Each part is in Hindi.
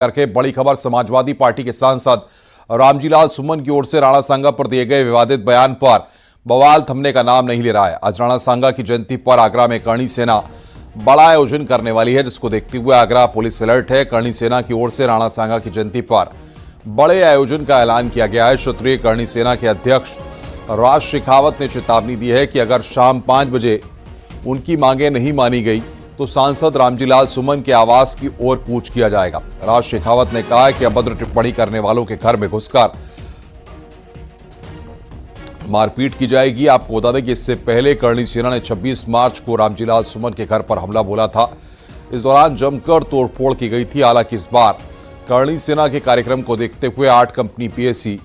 करके बड़ी खबर समाजवादी पार्टी के सांसद रामजीलाल सुमन की ओर से राणा सांगा पर दिए गए विवादित बयान पर बवाल थमने का नाम नहीं ले रहा है। आज राणा सांगा की जयंती पर आगरा में करणी सेना बड़ा आयोजन करने वाली है, जिसको देखते हुए आगरा पुलिस अलर्ट है। करणी सेना की ओर से राणा सांगा की जयंती पर बड़े आयोजन का ऐलान किया गया है। क्षेत्रीय करणी सेना के अध्यक्ष राज शेखावत ने चेतावनी दी है कि अगर शाम 5 बजे उनकी मांगे नहीं मानी गई तो सांसद रामजीलाल सुमन के आवास की ओर कूच किया जाएगा। राज शेखावत ने कहा कि अभद्र टिप्पणी करने वालों के घर में घुसकर मारपीट की जाएगी। आपको बता दें कि इससे पहले करणी सेना ने 26 मार्च को रामजीलाल सुमन के घर पर हमला बोला था। इस दौरान जमकर तोड़फोड़ की गई थी। हालांकि इस बार करणी सेना के कार्यक्रम को देखते हुए 8 कंपनी पीएसी,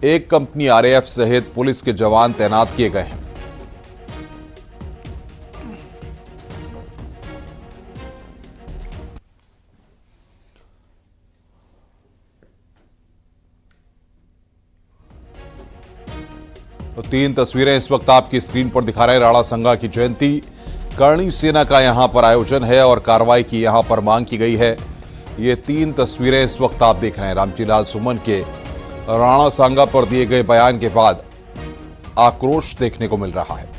1 कंपनी आरएएफ सहित पुलिस के जवान तैनात किए गए हैं। तो 3 तस्वीरें इस वक्त आपकी स्क्रीन पर दिखा रहे हैं। राणा सांगा की जयंती, करणी सेना का यहां पर आयोजन है और कार्रवाई की यहां पर मांग की गई है। ये 3 तस्वीरें इस वक्त आप देख रहे हैं। रामजीलाल सुमन के राणा सांगा पर दिए गए बयान के बाद आक्रोश देखने को मिल रहा है।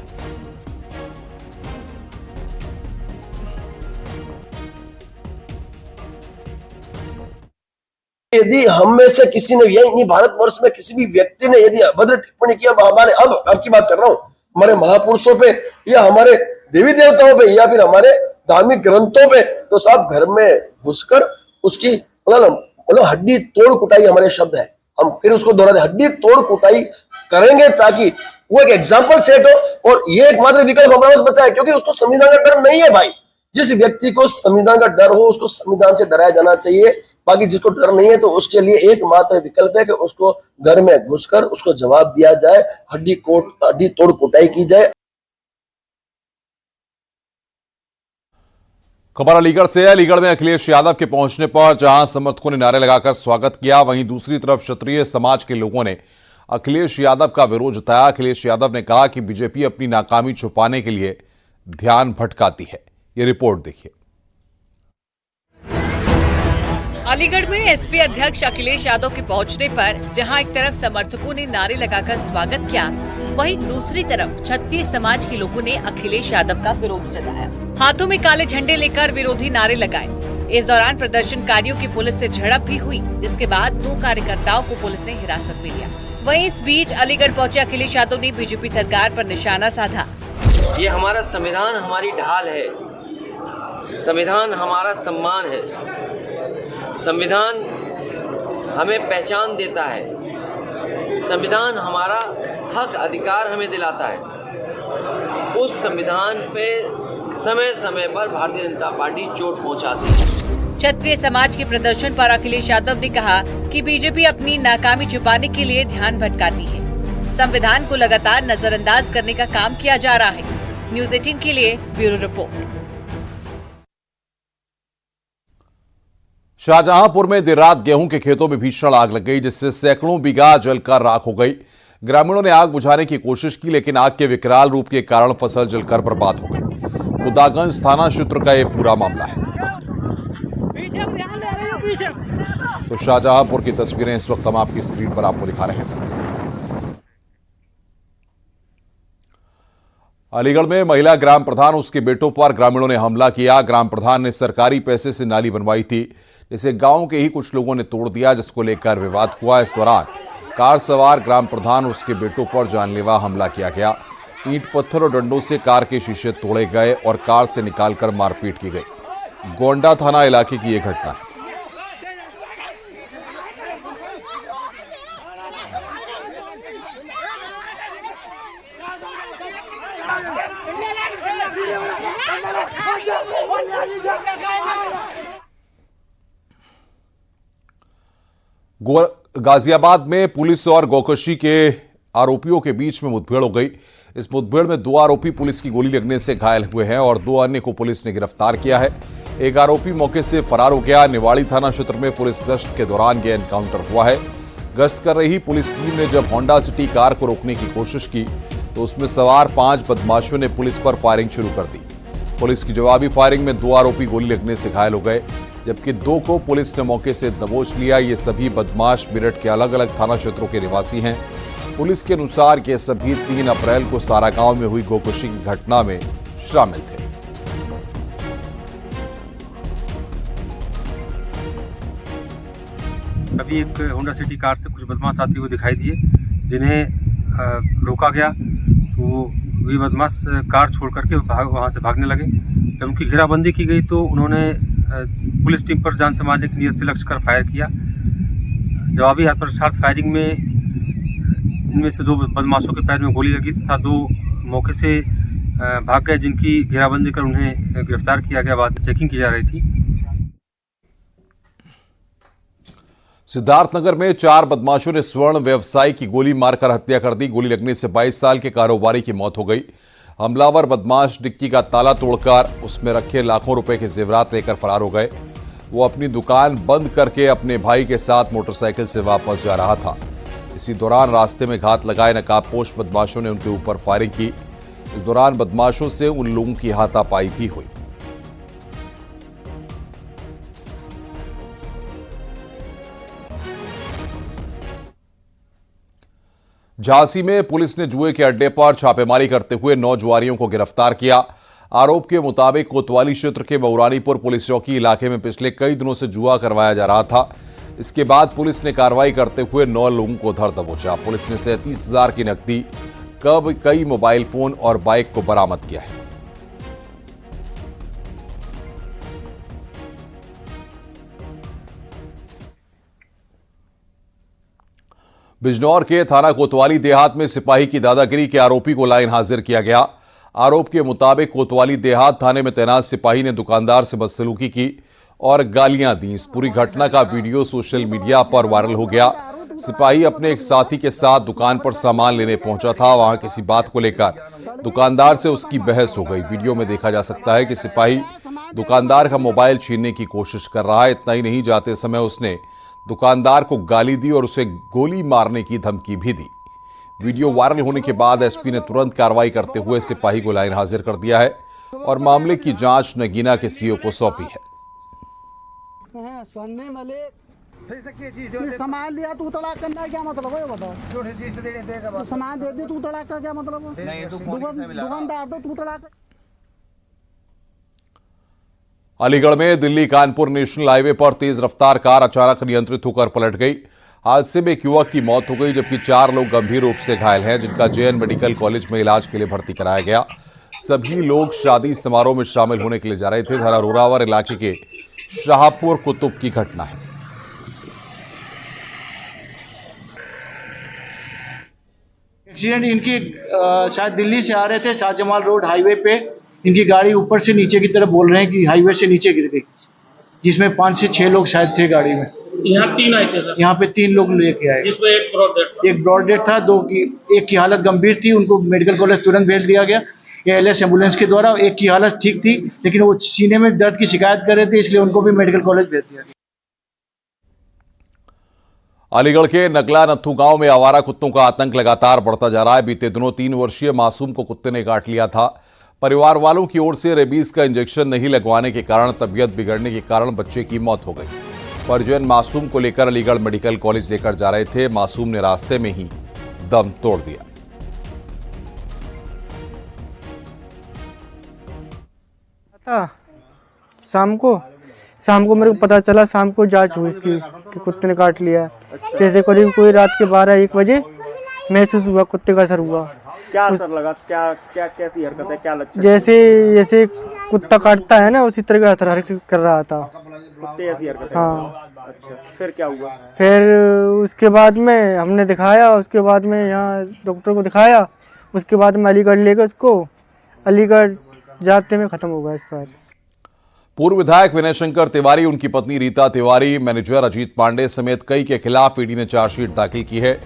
यदि हम में से किसी ने यही भारतवर्ष में किसी भी व्यक्ति ने यदि अभद्र टिप्पणी किया हमारे अब की बात कर रहा हूं, हमारे महापुरुषों पे या हमारे देवी देवताओं पे या फिर हमारे धार्मिक ग्रंथों पे, तो साहब घर में घुसकर उसकी मतलब हड्डी तोड़ कुटाई हमारे शब्द है। हम फिर उसको दोहरा दे, हड्डी तोड़ कुटाई करेंगे ताकि वो एक एग्जाम्पल सेट हो और ये एकमात्र विकल्प हमारे पास बचा है, क्योंकि उसको संविधान का डर नहीं है भाई। जिस व्यक्ति को संविधान का डर हो उसको संविधान से डराया जाना चाहिए। बाकी जिसको डर नहीं है तो उसके लिए एकमात्र विकल्प है कि उसको घर में घुसकर उसको जवाब दिया जाए, हड्डी तोड़ कुटाई की जाए। खबर अलीगढ़ से है। अलीगढ़ में अखिलेश यादव के पहुंचने पर जहां समर्थकों ने नारे लगाकर स्वागत किया, वहीं दूसरी तरफ क्षत्रिय समाज के लोगों ने अखिलेश यादव का विरोध जताया। अखिलेश यादव ने कहा कि बीजेपी अपनी नाकामी छुपाने के लिए ध्यान भटकाती है। ये रिपोर्ट देखिए। अलीगढ़ में एसपी अध्यक्ष अखिलेश यादव के पहुंचने पर जहां एक तरफ समर्थकों ने नारे लगाकर स्वागत किया, वहीं दूसरी तरफ क्षत्रिय समाज के लोगों ने अखिलेश यादव का विरोध जताया। हाथों में काले झंडे लेकर विरोधी नारे लगाए। इस दौरान प्रदर्शनकारियों की पुलिस से झड़प भी हुई, जिसके बाद 2 कार्यकर्ताओं को पुलिस ने हिरासत में लिया। वहीं इस बीच अलीगढ़ पहुंचे अखिलेश यादव ने बीजेपी सरकार पर निशाना साधा। ये हमारा संविधान हमारी ढाल है, संविधान हमारा सम्मान है, संविधान हमें पहचान देता है, संविधान हमारा हक अधिकार हमें दिलाता है। उस संविधान पे समय समय पर भारतीय जनता पार्टी चोट पहुंचाती है। क्षत्रिय समाज के प्रदर्शन पर अखिलेश यादव ने कहा कि बीजेपी अपनी नाकामी छुपाने के लिए ध्यान भटकाती है। संविधान को लगातार नजरअंदाज करने का काम किया जा रहा है। न्यूज़ 18 के लिए ब्यूरो रिपोर्ट। शाहजहांपुर में देर रात गेहूं के खेतों में भीषण आग लग गई, जिससे सैकड़ों बीघा जलकर राख हो गई। ग्रामीणों ने आग बुझाने की कोशिश की, लेकिन आग के विकराल रूप के कारण फसल जलकर बर्बाद हो गई। खुदागंज थाना क्षेत्र का यह पूरा मामला है। तो शाहजहांपुर की तस्वीरें इस वक्त हम आपकी स्क्रीन पर आपको दिखा रहे हैं। अलीगढ़ में महिला ग्राम प्रधान, उसके बेटों पर ग्रामीणों ने हमला किया। ग्राम प्रधान ने सरकारी पैसे से नाली बनवाई थी, जिसे गांव के ही कुछ लोगों ने तोड़ दिया, जिसको लेकर विवाद हुआ। इस दौरान कार सवार ग्राम प्रधान और उसके बेटों पर जानलेवा हमला किया गया। ईंट पत्थर और डंडों से कार के शीशे तोड़े गए और कार से निकालकर मारपीट की गई। गोंडा थाना इलाके की यह घटना है। गाजियाबाद में पुलिस और गोकशी के आरोपियों के बीच में मुठभेड़ हो गई। इस मुठभेड़ में 2 आरोपी पुलिस की गोली लगने से घायल हुए हैं और 2 अन्य को पुलिस ने गिरफ्तार किया है। एक आरोपी मौके से फरार हो गया। निवाड़ी थाना क्षेत्र में पुलिस गश्त के दौरान यह एनकाउंटर हुआ है। गश्त कर रही पुलिस टीम ने जब होंडा सिटी कार को रोकने की कोशिश की तो उसमें सवार 5 बदमाशों ने पुलिस पर फायरिंग शुरू कर दी। पुलिस की जवाबी फायरिंग में 2 आरोपी गोली लगने से घायल हो गए। जबकि 2 को पुलिस ने मौके से दबोच लिया। ये सभी बदमाश मेरठ के अलग अलग थाना क्षेत्रों के निवासी हैं। पुलिस के अनुसार ये सभी 3 अप्रैल को सारागांव में हुई गोकुशी की घटना में शामिल थे। अभी एक होंडा सिटी कार से कुछ बदमाश आते हुए दिखाई दिए, जिन्हें रोका गया तो वे बदमाश कार छोड़ करके वहाँ से भागने लगे। जब उनकी घेराबंदी की गई तो उन्होंने पुलिस टीम पर जान से मारने की नीयत से लक्ष्य कर फायर किया। जवाबी आत्मरक्षार्थ फायरिंग में इनमें से 2 बदमाशों के पैर में गोली लगी तथा 2 मौके से भाग गए, जिनकी घेराबंदी कर उन्हें गिरफ्तार किया गया। बाद चेकिंग की जा रही थी। सिद्धार्थनगर में 4 बदमाशों ने स्वर्ण व्यवसायी की गोली मारकर हत्या कर दी। गोली लगने से 22 साल के कारोबारी की मौत हो गई। हमलावर बदमाश डिक्की का ताला तोड़कर उसमें रखे लाखों रुपए के जेवरात लेकर फरार हो गए। वो अपनी दुकान बंद करके अपने भाई के साथ मोटरसाइकिल से वापस जा रहा था। इसी दौरान रास्ते में घात लगाए नकाबपोश बदमाशों ने उनके ऊपर फायरिंग की। इस दौरान बदमाशों से उन लोगों की हाथापाई भी हुई। झांसी में पुलिस ने जुए के अड्डे पर छापेमारी करते हुए 9 जुआरियों को गिरफ्तार किया। आरोप के मुताबिक कोतवाली क्षेत्र के मऊरानीपुर पुलिस चौकी इलाके में पिछले कई दिनों से जुआ करवाया जा रहा था। इसके बाद पुलिस ने कार्रवाई करते हुए 9 लोगों को धर दबोचा। पुलिस ने 37,000 की नकदी, कई मोबाइल फोन और बाइक को बरामद किया है। बिजनौर के थाना कोतवाली देहात में सिपाही की दादागिरी के आरोपी को लाइन हाजिर किया गया। आरोप के मुताबिक कोतवाली देहात थाने में तैनात सिपाही ने दुकानदार से बदसलूकी की और गालियां दी। इस पूरी घटना का वीडियो सोशल मीडिया पर वायरल हो गया। सिपाही अपने एक साथी के साथ दुकान पर सामान लेने पहुंचा था। वहां किसी बात को लेकर दुकानदार से उसकी बहस हो गई। वीडियो में देखा जा सकता है कि सिपाही दुकानदार का मोबाइल छीनने की कोशिश कर रहा है। इतना ही नहीं, जाते समय उसने दुकानदार को गाली दी और उसे गोली मारने की धमकी भी दी। वीडियो वायरल होने के बाद एसपी ने तुरंत कार्रवाई करते हुए सिपाही को लाइन हाजिर कर दिया है और मामले की जांच नगीना के सीओ को सौंपी है। सामान लिया तू तड़ाक करना क्या मतलब है, बताओ। तो सामान दे दी तू तड़ाक का क्या मतलब है? दुकानदार तो तू तड़ाक। अलीगढ़ में दिल्ली कानपुर नेशनल हाईवे पर तेज रफ्तार कार अचानक नियंत्रित होकर पलट गई। हादसे में एक युवक की मौत हो गई, जबकि 4 लोग गंभीर रूप से घायल हैं, जिनका जेएन मेडिकल कॉलेज में इलाज के लिए भर्ती कराया गया। सभी लोग शादी समारोह में शामिल होने के लिए जा रहे थे। थाना रोरावर इलाके के शाहपुर कुतुब की घटना है। एक्सीडेंट इनकी शायद दिल्ली से आ रहे थे, शाहजमाल रोड हाईवे पे इनकी गाड़ी ऊपर से नीचे की तरफ बोल रहे हैं कि हाईवे से नीचे गिर गई, जिसमें 5 से 6 लोग शायद थे गाड़ी में। यहाँ 3 आए थे सर। यहाँ पे 3 लोग लेके आए, जिसमें एक ब्रॉड डेड था, एक की हालत गंभीर थी, उनको मेडिकल कॉलेज तुरंत भेज दिया गया एएलएस एम्बुलेंस के द्वारा। एक की हालत ठीक थी, लेकिन वो सीने में दर्द की शिकायत कर रहे थे, इसलिए उनको भी मेडिकल कॉलेज भेज दिया गया। अलीगढ़ के नगला नत्थू गांव में आवारा कुत्तों का आतंक लगातार बढ़ता जा रहा है। बीते दिनों 3 वर्षीय मासूम को कुत्ते ने काट लिया था। परिवार वालों की ओर से रेबीज का इंजेक्शन नहीं लगवाने के कारण तबीयत बिगड़ने के कारण बच्चे की मौत हो गई। परिजन मासूम को लेकर अलीगढ़ मेडिकल कॉलेज लेकर जा रहे थे। मासूम ने रास्ते में ही दम तोड़ दिया। शाम को मेरे को पता चला, शाम को जांच हुई इसकी कि कुत्ते ने काट लिया। जैसे करीब कोई रात के 12-1 बजे महसूस हुआ कुत्ते का असर हुआ। क्या असर लगा? क्या कैसी हरकत है, क्या लक्षण? जैसे कुत्ता काटता है ना, उसी तरह का हरकत कर रहा था। कुत्ते ऐसी हरकत है? हाँ। अच्छा, फिर क्या हुआ? फिर उसके बाद में हमने दिखाया, उसके बाद में यहाँ डॉक्टर को दिखाया, उसके बाद में अलीगढ़ ले गए उसको। अलीगढ़ जाते में खत्म हो गया इसका। पूर्व विधायक विनय शंकर तिवारी, उनकी पत्नी रीता तिवारी, मैनेजर अजीत पांडे समेत कई के खिलाफ ईडी ने चार्जशीट दाखिल की है।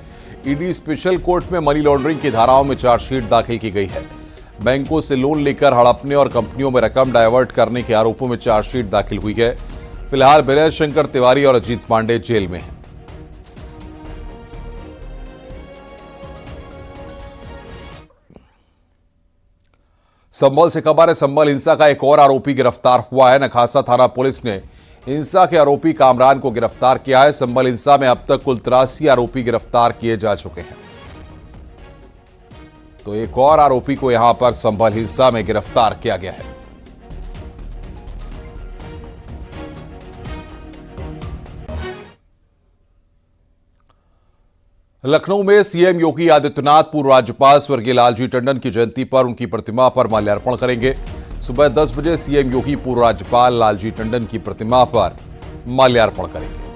ईडी स्पेशल कोर्ट में मनी लॉन्ड्रिंग की धाराओं में चार्जशीट दाखिल की गई है। बैंकों से लोन लेकर हड़पने और कंपनियों में रकम डायवर्ट करने के आरोपों में चार्जशीट दाखिल हुई है। फिलहाल विनय शंकर तिवारी और अजीत पांडे जेल में हैं। संभल से खबर है। संभल हिंसा का एक और आरोपी गिरफ्तार हुआ है। नखासा थाना पुलिस ने हिंसा के आरोपी कामरान को गिरफ्तार किया है। संभल हिंसा में अब तक कुल 83 आरोपी गिरफ्तार किए जा चुके हैं। तो एक और आरोपी को यहां पर संभल हिंसा में गिरफ्तार किया गया है। लखनऊ में सीएम योगी आदित्यनाथ पूर्व राज्यपाल स्वर्गीय लालजी टंडन की जयंती पर उनकी प्रतिमा पर माल्यार्पण करेंगे। सुबह 10 बजे सीएम योगी पूर्व राज्यपाल लालजी टंडन की प्रतिमा पर माल्यार्पण करेंगे।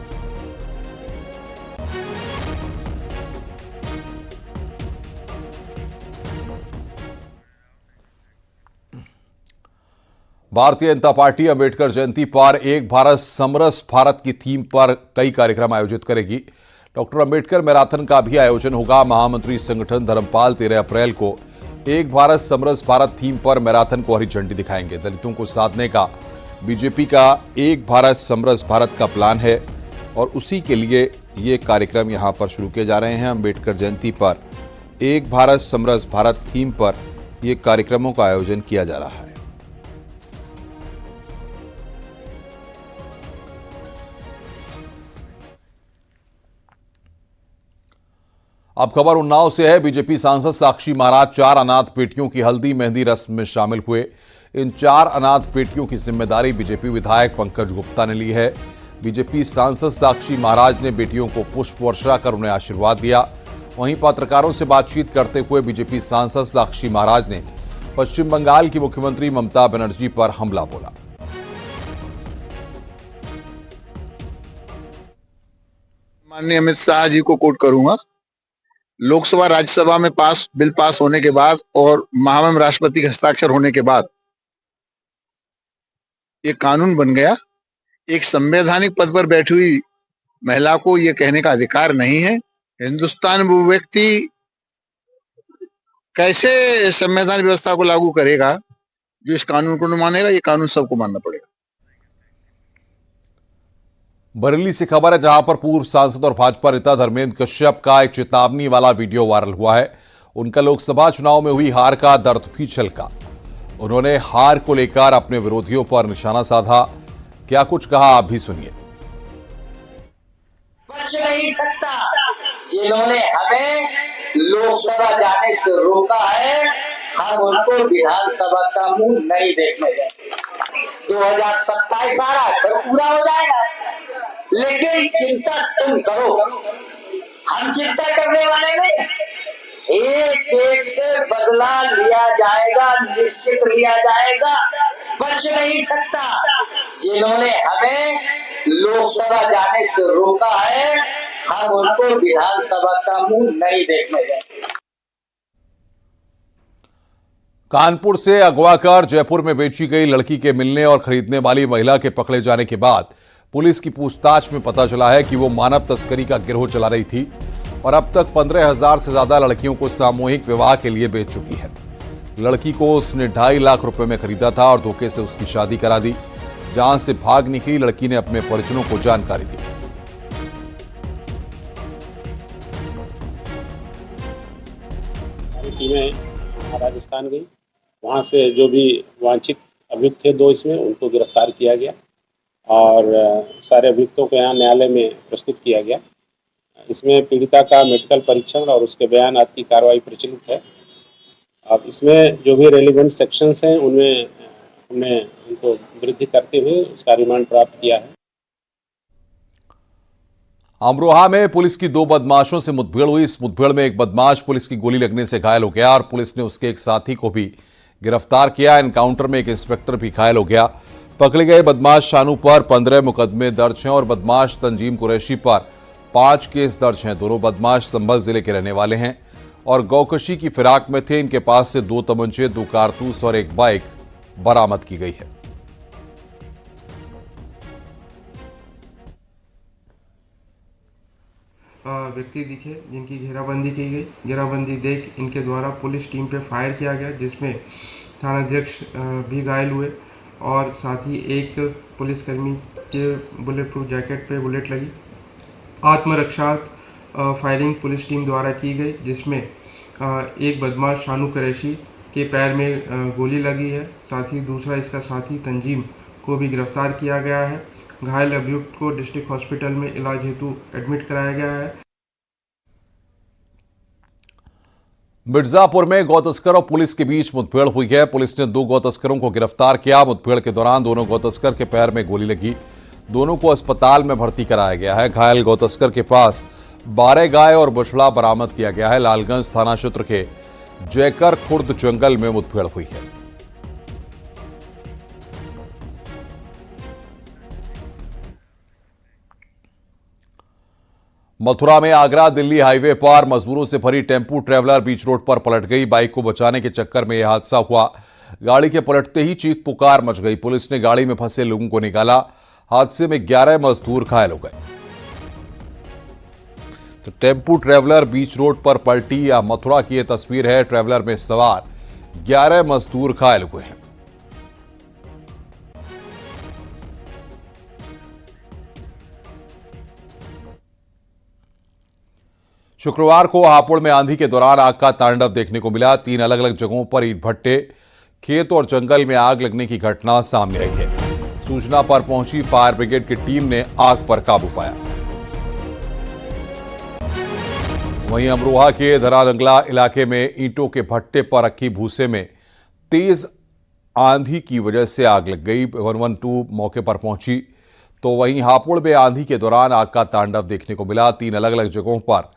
भारतीय जनता पार्टी अंबेडकर जयंती पर एक भारत समरस भारत की थीम पर कई कार्यक्रम आयोजित करेगी। डॉक्टर अंबेडकर मैराथन का भी आयोजन होगा। महामंत्री संगठन धर्मपाल 13 अप्रैल को एक भारत समरस भारत थीम पर मैराथन को हरी झंडी दिखाएंगे। दलितों को साधने का बीजेपी का एक भारत समरस भारत का प्लान है और उसी के लिए ये कार्यक्रम यहां पर शुरू किए जा रहे हैं। अंबेडकर जयंती पर एक भारत समरस भारत थीम पर ये कार्यक्रमों का आयोजन किया जा रहा है। अब खबर उन्नाव से है। बीजेपी सांसद साक्षी महाराज 4 अनाथ बेटियों की हल्दी मेहंदी रस्म में शामिल हुए। इन 4 अनाथ बेटियों की जिम्मेदारी बीजेपी विधायक पंकज गुप्ता ने ली है। बीजेपी सांसद साक्षी महाराज ने बेटियों को पुष्प वर्षा कर उन्हें आशीर्वाद दिया। वहीं पत्रकारों से बातचीत करते हुए बीजेपी सांसद साक्षी महाराज ने पश्चिम बंगाल की मुख्यमंत्री ममता बनर्जी पर हमला बोला। माननीय अमित शाह जी को कोट करूंगा। लोकसभा राज्यसभा में बिल पास होने के बाद और महामहिम राष्ट्रपति के हस्ताक्षर होने के बाद ये कानून बन गया। एक संवैधानिक पद पर बैठी हुई महिला को ये कहने का अधिकार नहीं है। हिंदुस्तान वो व्यक्ति कैसे संवैधानिक व्यवस्था को लागू करेगा जो इस कानून को न मानेगा। ये कानून सबको मानना पड़ेगा। बरेली से खबर है, जहां पर पूर्व सांसद और भाजपा नेता धर्मेंद्र कश्यप का एक चेतावनी वाला वीडियो वायरल हुआ है। उनका लोकसभा चुनाव में हुई हार का दर्द भी छलका। उन्होंने हार को लेकर अपने विरोधियों पर निशाना साधा। क्या कुछ कहा, आप भी सुनिए। बच नहीं सकता जिन्होंने हमें लोकसभा जाने से रोका है, हम उनको विधानसभा का मुंह नहीं देखने देंगे। 2027 आ रहा है, पूरा हो जाएगा, लेकिन चिंता तुम करो, हम चिंता करने वाले नहीं। एक एक से बदला लिया जाएगा, निश्चित लिया जाएगा। बच नहीं सकता जिन्होंने हमें लोकसभा जाने से रोका है, हम उनको विधानसभा का मुंह नहीं देखने देंगे। कानपुर से अगवा कर जयपुर में बेची गई लड़की के मिलने और खरीदने वाली महिला के पकड़े जाने के बाद पुलिस की पूछताछ में पता चला है कि वो मानव तस्करी का गिरोह चला रही थी और अब तक 15,000 से ज्यादा लड़कियों को सामूहिक विवाह के लिए बेच चुकी है। लड़की को उसने 2.5 लाख रुपए में खरीदा था और धोखे से उसकी शादी करा दी। जहां से भाग निकली लड़की ने अपने परिजनों को जानकारी दी। टीमें राजस्थान गई, वहां से जो भी वांछित अभियुक्त थे 2 इसमें, उनको गिरफ्तार किया गया और सारे अभियुक्तों को यहाँ न्यायालय में प्रस्तुत किया गया। इसमें पीड़िता का मेडिकल परीक्षण और उसके बयान आदि की कार्रवाई प्रचलित है। अब इसमें जो भी रेलिवेंट सेक्शंस हैं उनमें हमने उनको वृद्धि करते हुए उसका रिमांड प्राप्त किया है। अमरोहा में पुलिस की 2 बदमाशों से मुठभेड़ हुई। इस मुठभेड़ में एक बदमाश पुलिस की गोली लगने से घायल हो गया और पुलिस ने उसके एक साथी को भी गिरफ्तार किया। एनकाउंटर में एक इंस्पेक्टर भी घायल हो गया। पकड़े गए बदमाश शानू पर 15 मुकदमे दर्ज हैं और बदमाश तंजीम कुरैशी पर 5 केस दर्ज हैं। दोनों बदमाश संभल जिले के रहने वाले हैं और गौकशी की फिराक में थे। इनके पास से 2 तमंचे, 2 कारतूस और एक बाइक बरामद की गई है। व्यक्ति दिखे जिनकी घेराबंदी की गई। घेराबंदी देख इनके द्वारा पुलिस टीम पे फायर किया गया, जिसमें थानाध्यक्ष भी घायल हुए और साथ ही एक पुलिसकर्मी के बुलेट प्रूफ जैकेट पे बुलेट लगी। आत्मरक्षा फायरिंग पुलिस टीम द्वारा की गई, जिसमें एक बदमाश शानू कुरैशी के पैर में गोली लगी है। साथ ही दूसरा इसका साथी तंजीम को भी गिरफ्तार किया गया है। घायल अभियुक्त को डिस्ट्रिक्ट हॉस्पिटल में इलाज हेतु एडमिट कराया गया है। मिर्जापुर में गौ तस्कर और पुलिस के बीच मुठभेड़ हुई है। पुलिस ने 2 गौ तस्करों को गिरफ्तार किया। मुठभेड़ के दौरान दोनों गौ तस्कर के पैर में गोली लगी। दोनों को अस्पताल में भर्ती कराया गया है। घायल गौ तस्कर के पास 12 गाय और बछड़ा बरामद किया गया है। लालगंज थाना क्षेत्र के जयकर खुर्द जंगल में मुठभेड़ हुई है। मथुरा में आगरा दिल्ली हाईवे पर मजदूरों से भरी टेम्पू ट्रैवलर बीच रोड पर पलट गई। बाइक को बचाने के चक्कर में यह हादसा हुआ। गाड़ी के पलटते ही चीख पुकार मच गई। पुलिस ने गाड़ी में फंसे लोगों को निकाला। हादसे में 11 मजदूर घायल हो गए। तो टेम्पू ट्रैवलर बीच रोड पर पलटी या मथुरा की यह तस्वीर है। ट्रैवलर में सवार 11 मजदूर घायल हुए हैं। शुक्रवार को हापुड़ में आंधी के दौरान आग का तांडव देखने को मिला। 3 अलग अलग जगहों पर ईंट भट्टे, खेत और जंगल में आग लगने की घटना सामने आई है। सूचना पर पहुंची फायर ब्रिगेड की टीम ने आग पर काबू पाया। वहीं अमरोहा के धरारंगला इलाके में ईंटों के भट्टे पर रखी भूसे में तेज आंधी की वजह से आग लग गई। 112 मौके पर पहुंची तो वहीं हापुड़ में आंधी के दौरान आग का तांडव देखने को मिला। 3 अलग अलग जगहों पर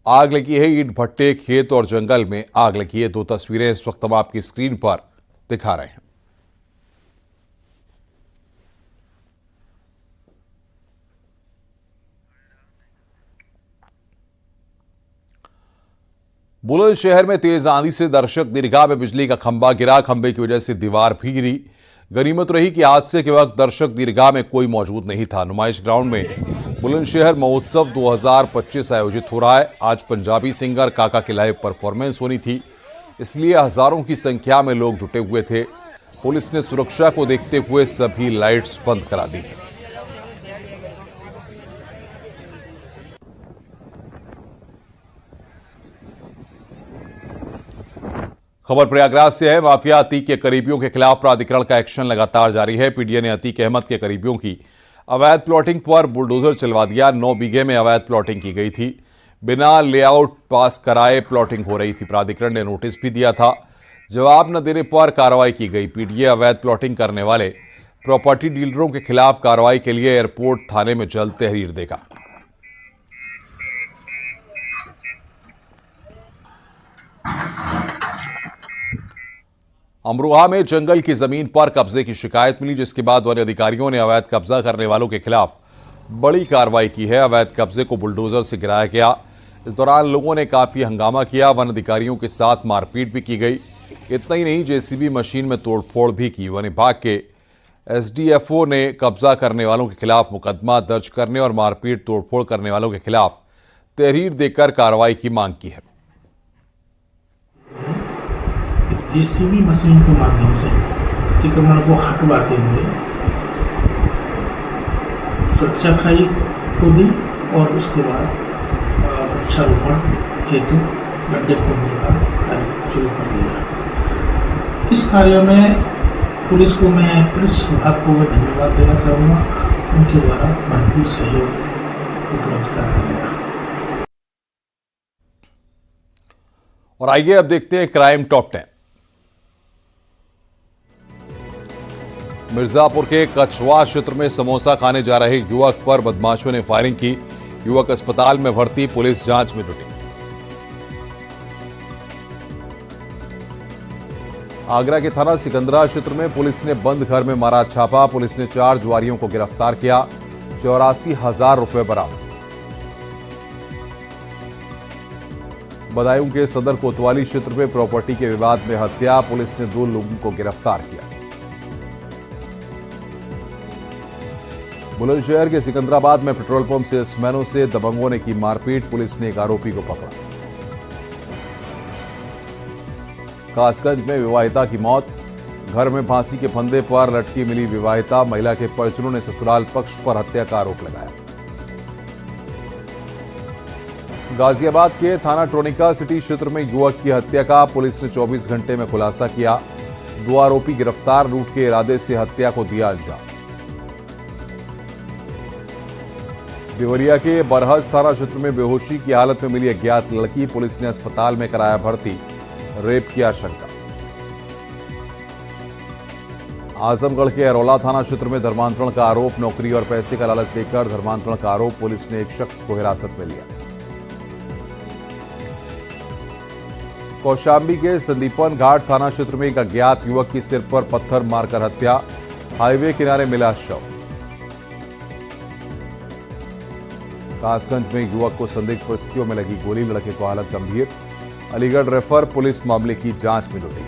आग लगी है। ईंट भट्टे, खेत और जंगल में आग लगी है। 2 तस्वीरें इस वक्त हम आपकी स्क्रीन पर दिखा रहे हैं। बुलंदशहर में तेज आंधी से दर्शक दीर्घा में बिजली का खंभा गिरा। खंभे की वजह से दीवार भी गिरी। गनीमत रही कि हादसे के वक्त दर्शक दीर्घा में कोई मौजूद नहीं था। नुमाइश ग्राउंड में बुलंदशहर महोत्सव 2025 आयोजित हो रहा है। आज पंजाबी सिंगर काका की लाइव परफॉर्मेंस होनी थी, इसलिए हजारों की संख्या में लोग जुटे हुए थे। पुलिस ने सुरक्षा को देखते हुए सभी लाइट्स बंद करा दी। खबर प्रयागराज से है। माफिया अतीक के करीबियों के खिलाफ प्राधिकरण का एक्शन लगातार जारी है। पीडीए ने अतीक अहमद के करीबियों की अवैध प्लॉटिंग पर बुलडोजर चलवा दिया। 9 बीघे में अवैध प्लॉटिंग की गई थी। बिना लेआउट पास कराए प्लॉटिंग हो रही थी। प्राधिकरण ने नोटिस भी दिया था। जवाब न देने पर कार्रवाई की गई। पीडीए अवैध प्लॉटिंग करने वाले प्रॉपर्टी डीलरों के खिलाफ कार्रवाई के लिए एयरपोर्ट थाने में जल्द तहरीर देगा। अमरोहा में जंगल की जमीन पर कब्जे की शिकायत मिली, जिसके बाद वन अधिकारियों ने अवैध कब्जा करने वालों के खिलाफ बड़ी कार्रवाई की है। अवैध कब्जे को बुलडोजर से गिराया गया। इस दौरान लोगों ने काफी हंगामा किया। वन अधिकारियों के साथ मारपीट भी की गई। इतना ही नहीं, जेसीबी मशीन में तोड़फोड़ भी की। वन विभाग के एसडीएफओ ने कब्जा करने वालों के खिलाफ मुकदमा दर्ज करने और मारपीट तोड़फोड़ करने वालों के खिलाफ तहरीर देकर कार्रवाई की मांग की है। जेसीबी मशीन के माध्यम से अतिक्रमण को हटवाते हुए सुरक्षा खाई खोदी और उसके बाद वृक्षारोपण हेतु गड्ढे खोदने का कार्य शुरू कर दिया। इस कार्य में पुलिस विभाग को मैं धन्यवाद देना चाहूँगा। उनके द्वारा भरपूर सहयोग उपलब्ध कराया गया। और आइए अब देखते हैं क्राइम टॉप 10। मिर्जापुर के कछवा क्षेत्र में समोसा खाने जा रहे युवक पर बदमाशों ने फायरिंग की। युवक अस्पताल में भर्ती, पुलिस जांच में जुटी। आगरा के थाना सिकंदरा क्षेत्र में पुलिस ने बंद घर में मारा छापा। पुलिस ने 4 जुआरियों को गिरफ्तार किया। 84,000 रुपए बरामद। बदायूं के सदर कोतवाली क्षेत्र में प्रॉपर्टी के विवाद में हत्या। पुलिस ने 2 लोगों को गिरफ्तार किया। बुलंदशहर के सिकंदराबाद में पेट्रोल पंप सेल्समैनों से दबंगों ने की मारपीट। पुलिस ने एक आरोपी को पकड़ा। कासगंज में विवाहिता की मौत। घर में फांसी के फंदे पर लटकी मिली विवाहिता। महिला के परिजनों ने ससुराल पक्ष पर हत्या का आरोप लगाया। गाजियाबाद के थाना ट्रोनिका सिटी क्षेत्र में युवक की हत्या का पुलिस ने 24 घंटे में खुलासा किया। 2 आरोपी गिरफ्तार। लूट के इरादे से हत्या को दिया अंजाम। देवरिया के बरहज थाना क्षेत्र में बेहोशी की हालत में मिली अज्ञात लड़की, पुलिस ने अस्पताल में कराया भर्ती, रेप की आशंका। आजमगढ़ के अरौला थाना क्षेत्र में धर्मांतरण का आरोप, नौकरी और पैसे का लालच देकर धर्मांतरण का आरोप, पुलिस ने एक शख्स को हिरासत में लिया। कौशाम्बी के संदीपन घाट थाना क्षेत्र में एक अज्ञात युवक की सिर पर पत्थर मारकर हत्या, हाईवे किनारे मिला शव। कासगंज में एक युवक को संदिग्ध परिस्थितियों में लगी गोली, लड़के को हालत गंभीर, अलीगढ़ रेफर, पुलिस मामले की जांच में जुटी।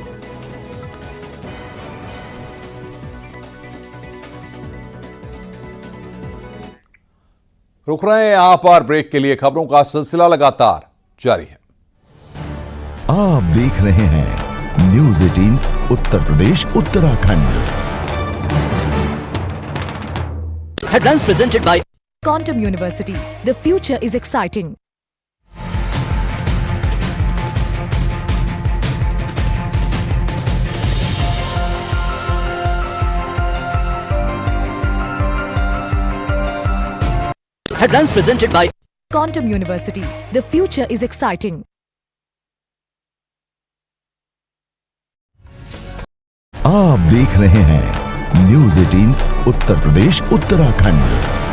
रुक रहे हैं यहां पर ब्रेक के लिए, खबरों का सिलसिला लगातार जारी है। आप देख रहे हैं news 18 Uttar Pradesh Uttarakhand. Headlines presented by Quantum University. The future is exciting. Headlines presented by Quantum University. The future is exciting. आप देख रहे हैं न्यूज़ 18 उत्तर प्रदेश उत्तराखंड।